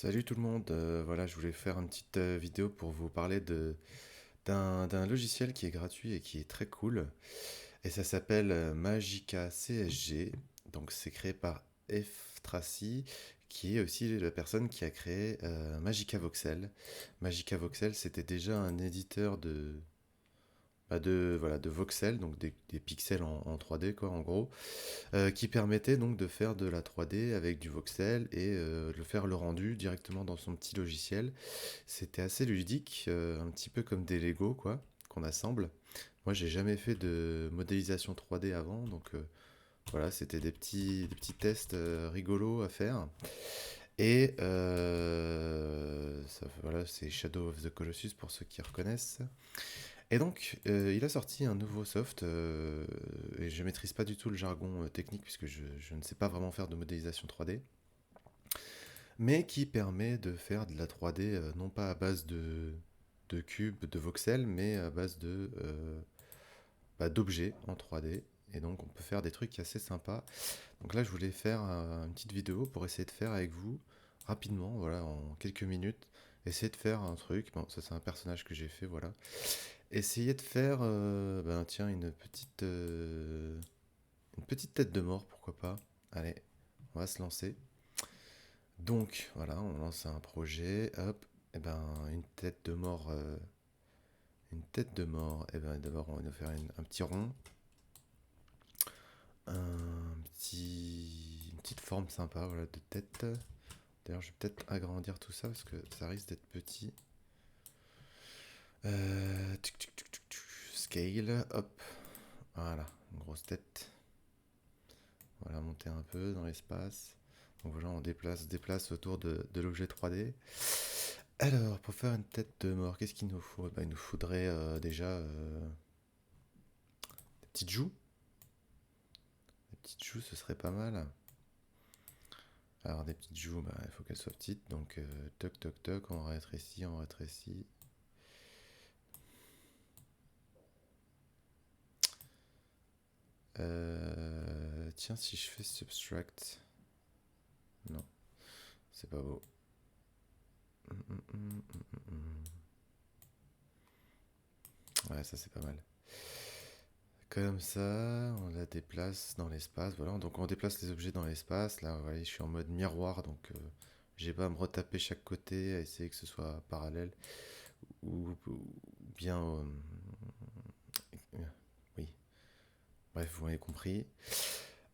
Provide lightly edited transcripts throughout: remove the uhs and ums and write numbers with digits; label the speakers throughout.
Speaker 1: Salut tout le monde, voilà, je voulais faire une petite vidéo pour vous parler d'un logiciel qui est gratuit et qui est très cool. Et ça s'appelle Magica CSG. Donc c'est créé par Ftracy, qui est aussi la personne qui a créé Magica Voxel. Magica Voxel, c'était déjà un éditeur de voxels, donc des pixels en 3D quoi, en gros, qui permettait donc de faire de la 3D avec du voxel et de faire le rendu directement dans son petit logiciel. C'était assez ludique, un petit peu comme des Lego quoi, qu'on assemble. Moi, j'ai jamais fait de modélisation 3D avant, donc voilà, c'était des petits tests rigolos à faire. Et voilà, c'est Shadow of the Colossus pour ceux qui reconnaissent. Et donc, il a sorti un nouveau soft, et je maîtrise pas du tout le jargon technique puisque je ne sais pas vraiment faire de modélisation 3D, mais qui permet de faire de la 3D non pas à base de cubes, de voxels, mais à base d'objets en 3D. Et donc, on peut faire des trucs assez sympas. Donc là, je voulais faire une petite vidéo pour essayer de faire avec vous rapidement, voilà, en quelques minutes, essayer de faire un truc. Bon, ça c'est un personnage que j'ai fait, voilà. Essayer de faire, ben tiens, une petite tête de mort, pourquoi pas. Allez, on va se lancer. Donc, voilà, on lance un projet, hop, et ben une tête de mort. Et ben d'abord, on va nous faire un petit rond, une petite forme sympa, voilà, de tête. D'ailleurs, je vais peut-être agrandir tout ça parce que ça risque d'être petit. Scale, hop, voilà, une grosse tête. Voilà, monter un peu dans l'espace. Donc voilà, on déplace autour de l'objet 3D. Alors, pour faire une tête de mort, qu'est-ce qu'il nous faut? Il nous faudrait déjà des petites joues. Des petites joues, ce serait pas mal. Alors, des petites joues, il faut qu'elles soient petites. Donc, toc, toc, toc, on rétrécit, on rétrécit. Tiens, si je fais subtract. Non, c'est pas beau. Ouais, ça c'est pas mal. Comme ça, on la déplace dans l'espace. Voilà, donc on déplace les objets dans l'espace. Là, vous voyez, je suis en mode miroir, donc j'ai pas à me retaper chaque côté, à essayer que ce soit parallèle ou bien. Oui, bref, vous m'avez compris.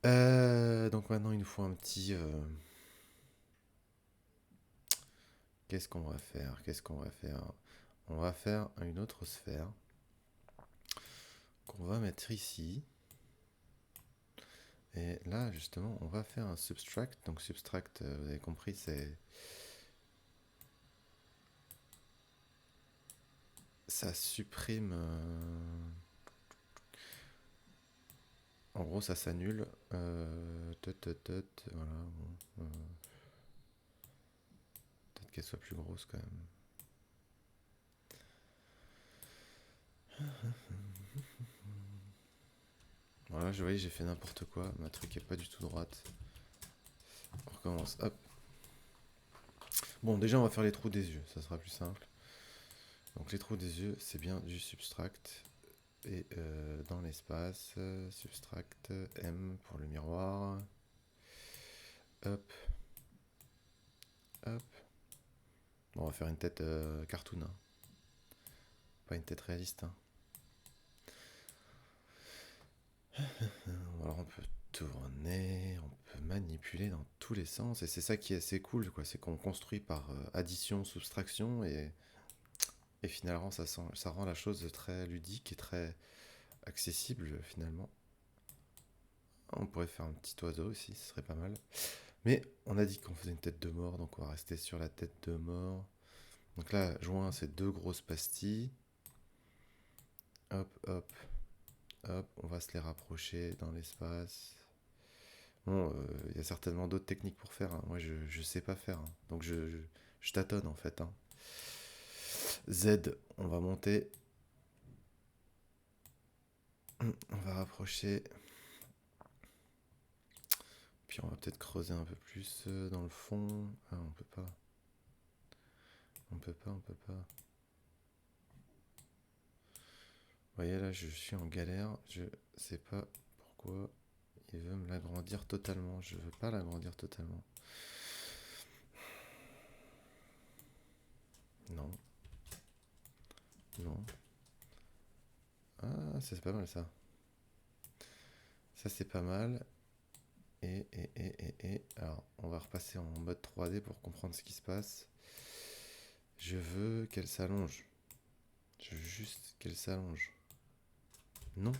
Speaker 1: Donc maintenant, il nous faut un petit. Qu'est-ce qu'on va faire? Qu'est-ce qu'on va faire? On va faire une autre sphère qu'on va mettre ici. Et là, justement, on va faire un subtract. Donc subtract, vous avez compris, c'est ça supprime. En gros, ça s'annule. Voilà. Bon, peut-être qu'elle soit plus grosse quand même. Voilà, je voyais, j'ai fait n'importe quoi. Ma truc est pas du tout droite. On recommence. Hop. Bon, déjà, on va faire les trous des yeux. Ça sera plus simple. Donc, les trous des yeux, c'est bien du subtract. Et dans l'espace, subtract M pour le miroir. Hop, hop. Bon, on va faire une tête cartoon, hein. Pas une tête réaliste, hein. Alors on peut tourner, on peut manipuler dans tous les sens, et c'est ça qui est assez cool, quoi. C'est qu'on construit par addition, soustraction, et finalement ça rend la chose très ludique et très accessible finalement. On pourrait faire un petit oiseau aussi, ce serait pas mal. Mais on a dit qu'on faisait une tête de mort, donc on va rester sur la tête de mort. Donc là, joint ces deux grosses pastilles. Hop, hop, hop, on va se les rapprocher dans l'espace. Bon, il y a certainement d'autres techniques pour faire, hein. Moi, je sais pas faire, hein. Donc, je tâtonne en fait, hein. Z, on va monter. On va rapprocher. Puis, on va peut-être creuser un peu plus dans le fond. Ah, on peut pas. On peut pas, on peut pas. Vous voyez là, je suis en galère. Je sais pas pourquoi il veut me l'agrandir totalement. Je veux pas l'agrandir totalement. Non, non. Ah, c'est pas mal ça. Ça c'est pas mal. Alors, on va repasser en mode 3D pour comprendre ce qui se passe. Je veux qu'elle s'allonge. Je veux juste qu'elle s'allonge. Non.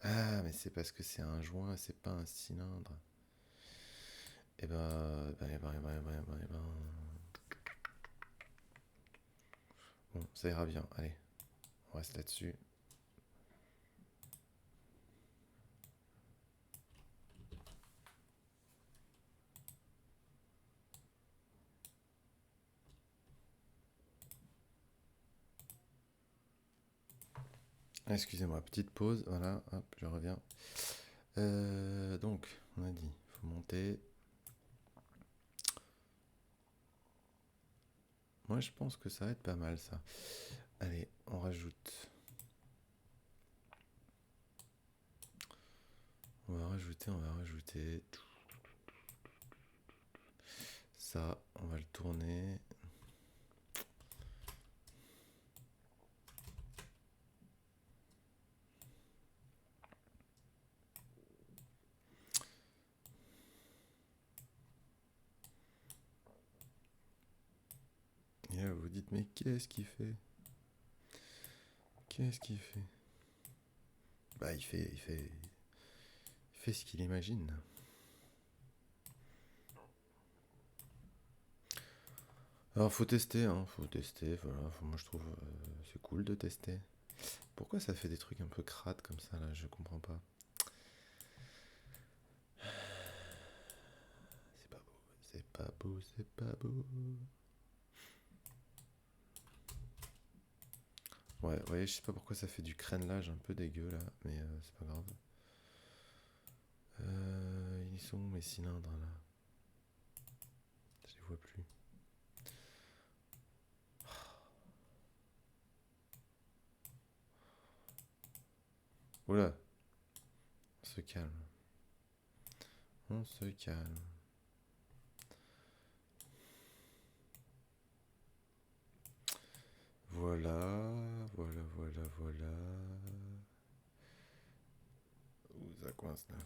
Speaker 1: Ah, mais c'est parce que c'est un joint, c'est pas un cylindre. Eh ben, eh ben. Bon, ça ira bien. Allez, on reste là-dessus. Excusez-moi, petite pause. Voilà, hop, je reviens. Donc, on a dit, il faut monter. Moi, je pense que ça va être pas mal, ça. Allez, on rajoute. On va rajouter. Ça, on va le tourner. Et là, vous vous dites, mais qu'est-ce qu'il fait? Qu'est-ce qu'il fait? Bah, il fait ce qu'il imagine. Alors, faut tester, hein, faut tester. Voilà, moi, je trouve c'est cool de tester. Pourquoi ça fait des trucs un peu crades comme ça, là? Je comprends pas. C'est pas beau, c'est pas beau, c'est pas beau. Ouais, ouais, je sais pas pourquoi ça fait du crénelage un peu dégueu là, mais c'est pas grave. Ils sont où mes cylindres là? Je les vois plus. Oula, on se calme. On se calme. Voilà, voilà, voilà, voilà. Où ça coince là?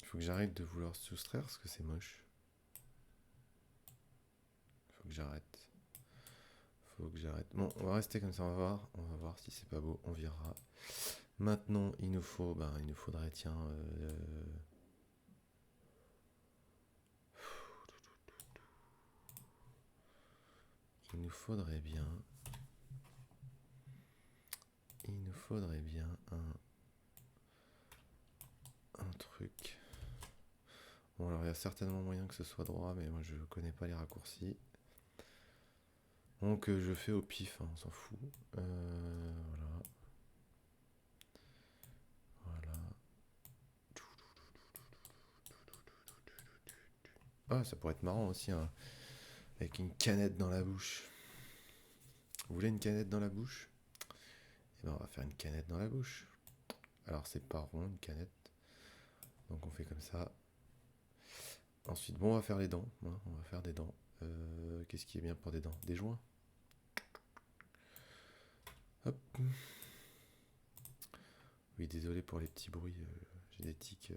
Speaker 1: Il faut que j'arrête de vouloir se soustraire parce que c'est moche. Il faut que j'arrête. Faut que j'arrête. Bon, on va rester comme ça, on va voir. On va voir si c'est pas beau, on verra. Maintenant, il nous faudrait, tiens, il nous faudrait bien, il nous faudrait bien un truc. Bon, alors il y a certainement moyen que ce soit droit, mais moi je connais pas les raccourcis. Donc je fais au pif, hein, on s'en fout. Voilà, voilà. Ah, ça pourrait être marrant aussi, hein, avec une canette dans la bouche. Vous voulez une canette dans la bouche? Eh ben on va faire une canette dans la bouche. Alors c'est pas rond une canette, donc on fait comme ça. Ensuite, bon, on va faire les dents, hein, on va faire des dents. Qu'est-ce qui est bien pour des dents? Des joints. Hop. Oui, désolé pour les petits bruits, j'ai des tics.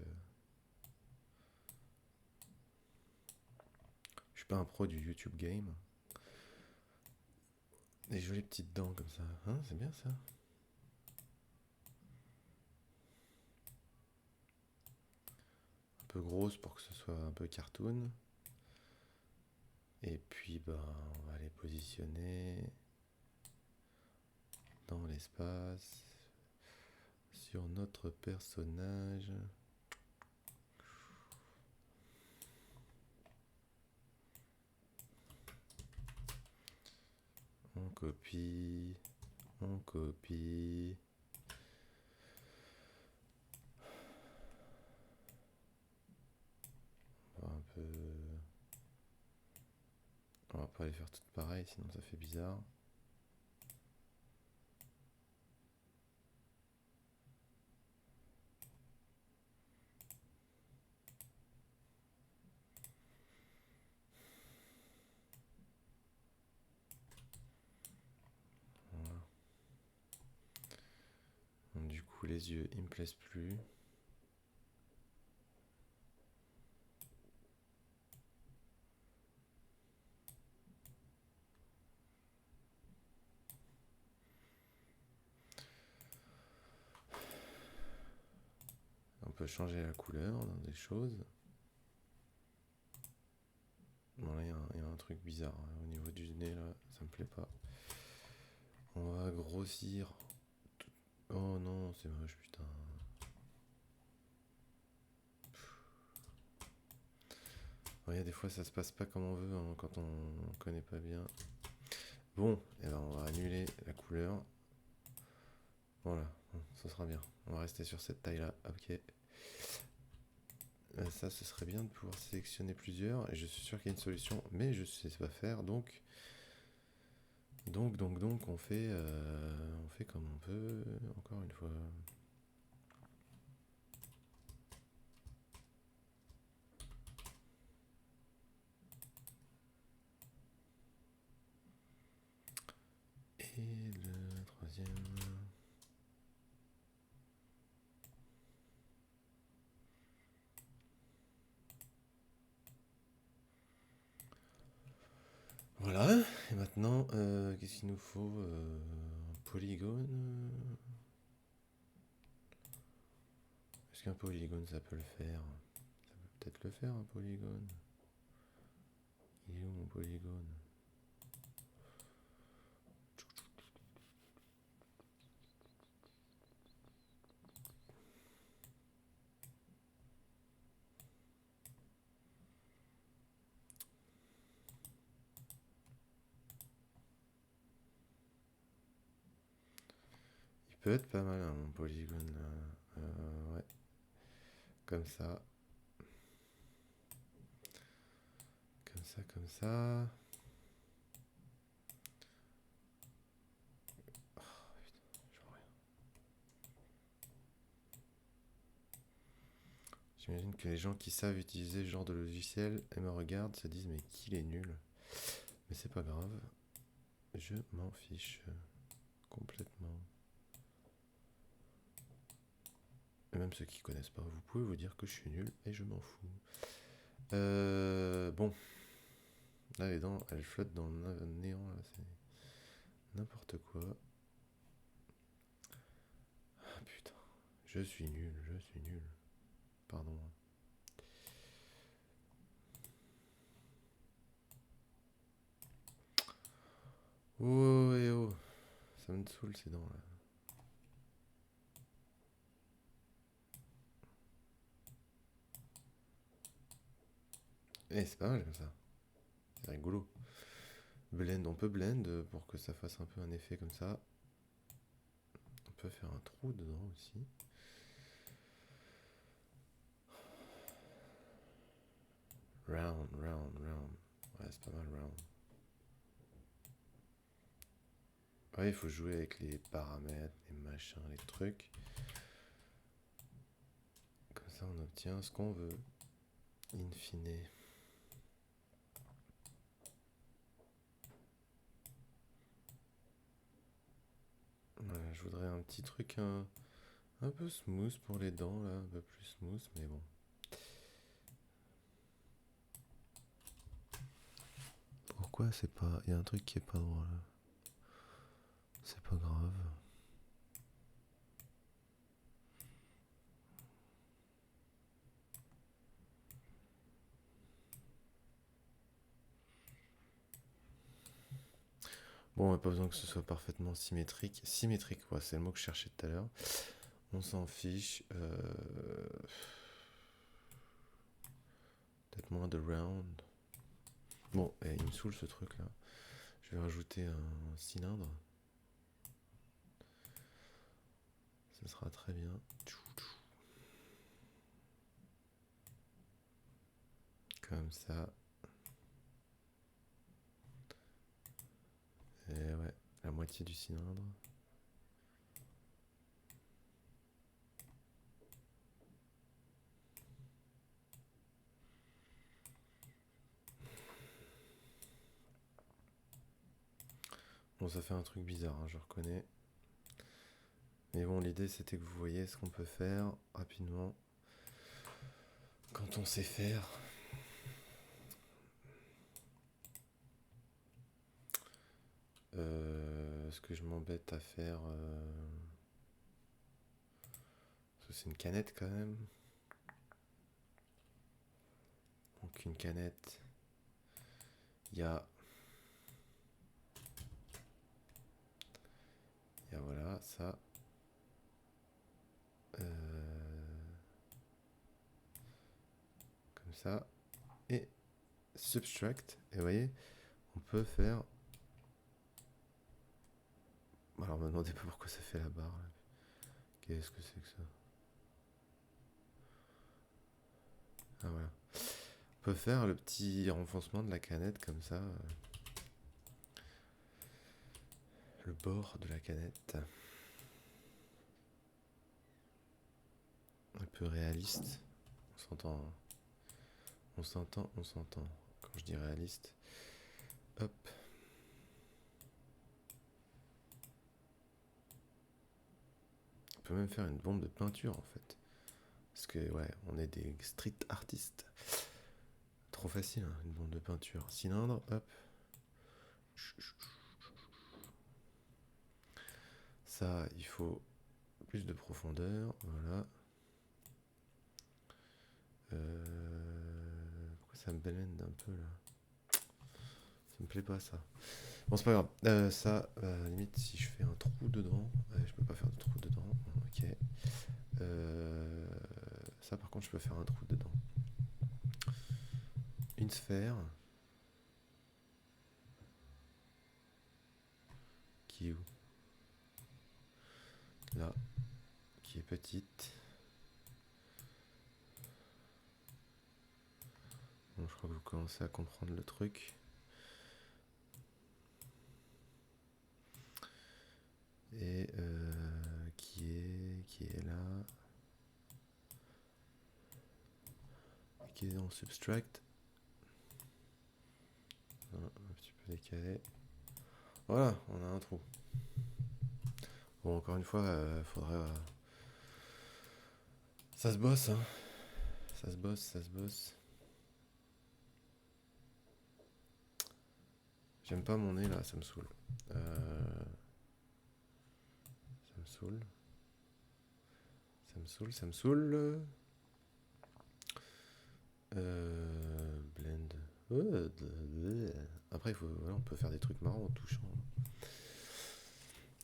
Speaker 1: Je suis pas un pro du YouTube game. Des jolies petites dents comme ça. Hein, c'est bien ça. Un peu grosses pour que ce soit un peu cartoon. Et puis, bah, on va les positionner dans l'espace sur notre personnage. copie, on copie. On va un peu... On va pas les faire toutes pareilles, sinon ça fait bizarre. Voilà. Donc, du coup, les yeux, ils me plaisent plus. On peut changer la couleur dans des choses. Bon, là, il y a un truc bizarre hein, au niveau du nez, là, ça me plaît pas. On va grossir. Oh non, c'est moche, putain. Il y a des fois, ça se passe pas comme on veut hein, quand on connaît pas bien. Bon, et ben on va annuler la couleur. Voilà, ça sera bien. On va rester sur cette taille-là. Ok. Ça, ce serait bien de pouvoir sélectionner plusieurs. Et je suis sûr qu'il y a une solution, mais je sais pas faire. Donc, on fait comme on peut. Encore une fois. Et le troisième. Voilà. Et maintenant, qu'est-ce qu'il nous faut un polygone. Est-ce qu'un polygone, ça peut le faire? Ça peut peut-être le faire, un polygone. Il est où mon polygone? Il peut être pas mal, hein, mon polygone, là. Ouais. Comme ça. Comme ça, comme ça. J'imagine que les gens qui savent utiliser ce genre de logiciel et me regardent se disent mais qu'il est nul. Mais c'est pas grave. Je m'en fiche complètement. Et même ceux qui connaissent pas, vous pouvez vous dire que je suis nul et je m'en fous. Bon. Là, les dents, elles flottent dans le néant, là, c'est n'importe quoi. Ah putain. Je suis nul, je suis nul. Pardon. Oh, et oh. Ça me saoule ces dents, là. Eh, c'est pas mal comme ça. C'est rigolo. Blend, on peut blend pour que ça fasse un peu un effet comme ça. On peut faire un trou dedans aussi. Round, round, round. Ouais, c'est pas mal round. Ouais, il faut jouer avec les paramètres, les machins, les trucs. Comme ça, on obtient ce qu'on veut. In fine. Voilà, je voudrais un petit truc un peu smooth pour les dents, là. Un peu plus smooth, mais bon. Pourquoi c'est pas... Il y a un truc qui est pas droit, là. C'est pas grave. Bon, on n'a pas besoin que ce soit parfaitement symétrique. Symétrique, ouais, c'est le mot que je cherchais tout à l'heure. On s'en fiche. Peut-être moins de round. Bon, il me saoule ce truc là. Je Je vais rajouter un cylindre. Ça sera très bien. Comme ça. Et ouais, la moitié du cylindre. Bon, ça fait un truc bizarre, hein, je reconnais. Mais bon, l'idée c'était que vous voyez ce qu'on peut faire rapidement quand on sait faire. Ce que je m'embête à faire, parce que c'est une canette quand même. Donc une canette, il y a voilà ça. Comme ça. Et subtract. Et vous voyez, on peut faire. Alors, me demandez pas pourquoi ça fait la barre. Là. Qu'est-ce que c'est que ça? Ah voilà. On peut faire le petit renfoncement de la canette comme ça. Le bord de la canette. Un peu réaliste. On s'entend. Hein. On s'entend, on s'entend. Quand je dis réaliste. Hop. On peut même faire une bombe de peinture en fait. Parce que ouais, on est des street artistes. Trop facile, hein, une bombe de peinture. Cylindre, hop. Ça, il faut plus de profondeur. Voilà. Pourquoi ça me blende un peu là? Ça me plaît pas ça. Bon, c'est pas grave. Ça, limite, si je fais un trou dedans, je peux pas faire de trou dedans. Ok. Ça, par contre, je peux faire un trou dedans. Une sphère. Qui est où? Là. Qui est petite. Bon, je crois que vous commencez à comprendre le truc. Et qui est là. Qui est en subtract. Un petit peu décalé. Voilà, on a un trou. Bon, encore une fois, faudrait. Ça se bosse, hein. Ça se bosse, ça se bosse. J'aime pas mon nez là, ça me saoule. Ça me saoule. Ça me saoule, ça me saoule. Blend. Après, voilà, on peut faire des trucs marrants en touchant.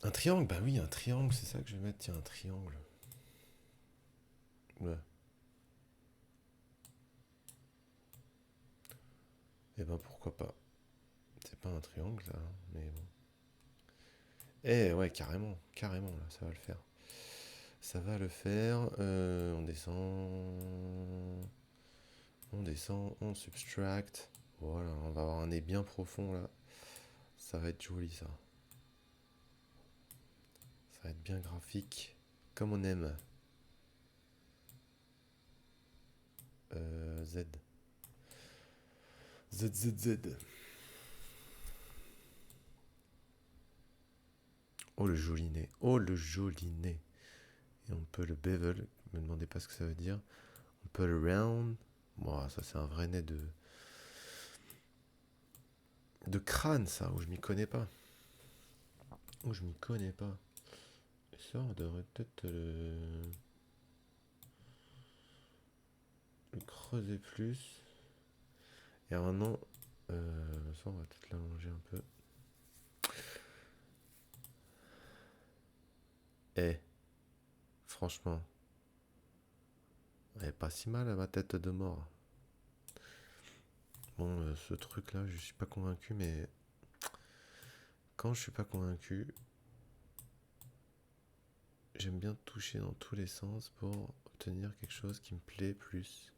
Speaker 1: Un triangle, bah oui, un triangle, c'est ça que je vais mettre. Tiens, un triangle. Ouais. Et ben pourquoi pas. C'est pas un triangle là, mais bon. Eh ouais, carrément, carrément là, ça va le faire. Ça va le faire. On descend. On descend, on subtract. Voilà, on va avoir un nez bien profond là. Ça va être joli ça. Ça va être bien graphique. Comme on aime. Z. Z, Z, Z. Oh le joli nez. Oh le joli nez. Et on peut le bevel. Me demandez pas ce que ça veut dire. On peut le round. Bon, ça c'est un vrai nez de crâne ça, où je m'y connais pas. Où je m'y connais pas. Ça, on devrait peut-être le creuser plus. Et maintenant, ça on va peut-être l'allonger un peu. Eh, franchement, elle est pas si mal à ma tête de mort. Bon, ce truc là, je suis pas convaincu, mais quand je suis pas convaincu, j'aime bien toucher dans tous les sens pour obtenir quelque chose qui me plaît plus.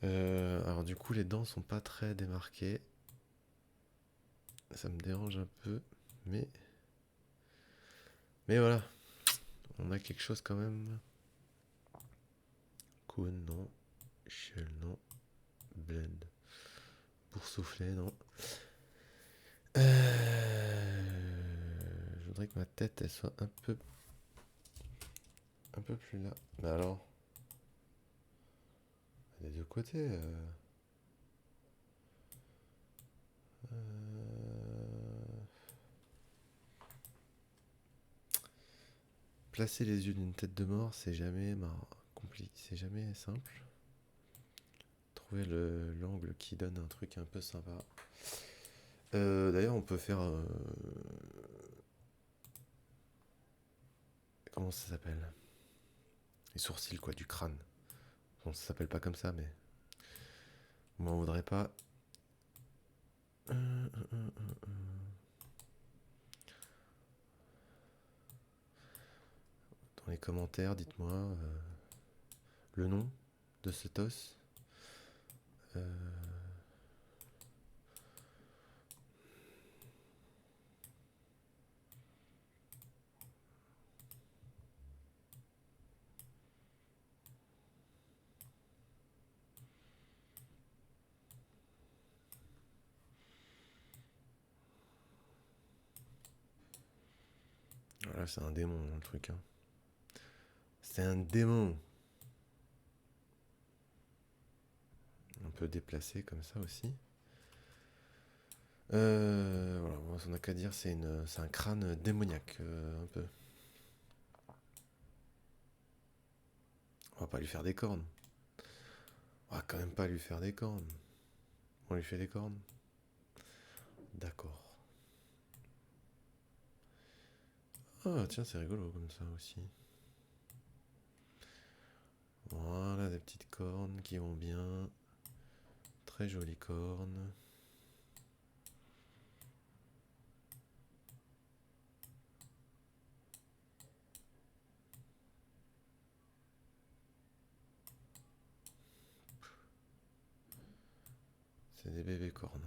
Speaker 1: Alors du coup, les dents sont pas très démarquées. Ça me dérange un peu, mais voilà, on a quelque chose quand même. Cool, non. Shell, non. Blend. Pour souffler, non. Je voudrais que ma tête, elle soit un peu plus là. Mais alors, des deux côtés. Placer les yeux d'une tête de mort, c'est jamais compliqué, c'est jamais simple. Trouver l'angle qui donne un truc un peu sympa. D'ailleurs, on peut faire. Comment ça s'appelle? Les sourcils, quoi, du crâne. Bon, ça s'appelle pas comme ça, mais. Moi, on voudrait pas. Dans les commentaires, dites-moi le nom de cet os. Euh, Voilà, c'est un démon, le truc. Hein. C'est un démon. On peut déplacer comme ça aussi. Voilà, on n'a qu'à dire c'est un crâne démoniaque, un peu. On va pas lui faire des cornes. On va quand même pas lui faire des cornes. On lui fait des cornes. D'accord. Ah tiens, c'est rigolo comme ça aussi. Voilà, des petites cornes qui vont bien. Très jolies cornes. C'est des bébés cornes.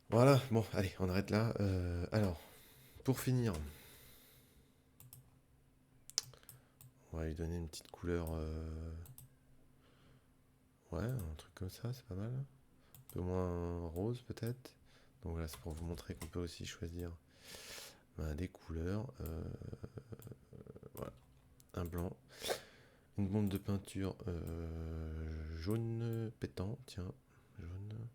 Speaker 1: Voilà, bon, allez, on arrête là. Alors, pour finir, on va lui donner une petite couleur. Ouais, un truc comme ça, c'est pas mal. Un peu moins rose peut-être. Donc là, c'est pour vous montrer qu'on peut aussi choisir des couleurs. Voilà, un blanc. Une bombe de peinture jaune pétant, tiens, jaune.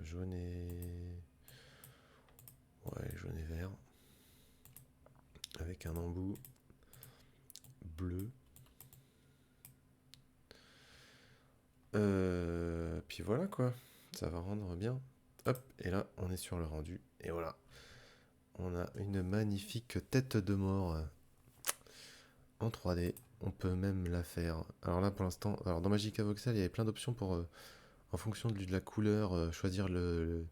Speaker 1: Jaune et. Ouais, jaune et vert. Avec un embout bleu. Puis voilà quoi, ça va rendre bien. Hop, et là on est sur le rendu. Et voilà, on a une magnifique tête de mort en 3D. On peut même la faire. Alors là pour l'instant, alors dans Magica Voxel il y avait plein d'options pour, en fonction de la couleur, choisir le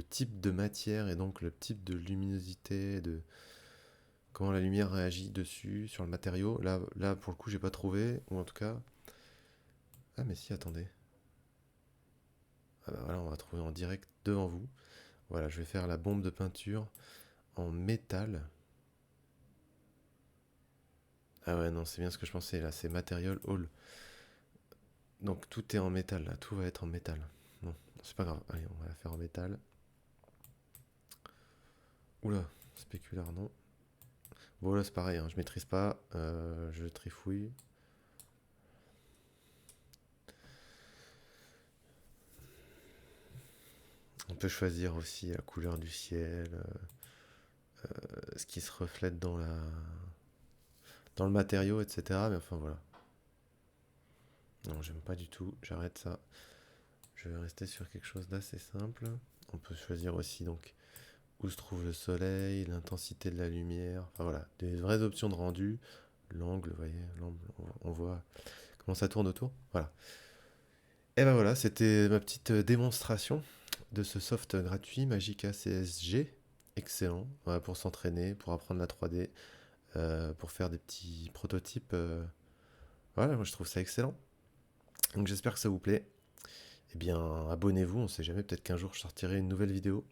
Speaker 1: type de matière et donc le type de luminosité, de comment la lumière réagit dessus, sur le matériau. Là pour le coup j'ai pas trouvé, ou en tout cas... Ah mais si, attendez. Ah bah voilà, on va trouver en direct devant vous. Voilà, je vais faire la bombe de peinture en métal. Ah ouais, non, c'est bien ce que je pensais là, c'est Material All. Donc tout est en métal là, tout va être en métal. Non, c'est pas grave, allez, on va la faire en métal. Oula, spécular, non. Bon là c'est pareil, hein, je maîtrise pas, je trifouille. On peut choisir aussi la couleur du ciel, ce qui se reflète dans le matériau, etc. Mais enfin voilà. Non, j'aime pas du tout, j'arrête ça. Je vais rester sur quelque chose d'assez simple. On peut choisir aussi donc où se trouve le soleil, l'intensité de la lumière, enfin voilà, des vraies options de rendu, l'angle, vous voyez, l'angle, on voit comment ça tourne autour, voilà. Et ben voilà, c'était ma petite démonstration de ce soft gratuit Magica CSG, excellent, voilà, pour s'entraîner, pour apprendre la 3D, pour faire des petits prototypes, voilà, moi je trouve ça excellent. Donc j'espère que ça vous plaît. Eh bien, abonnez-vous, on sait jamais, peut-être qu'un jour je sortirai une nouvelle vidéo.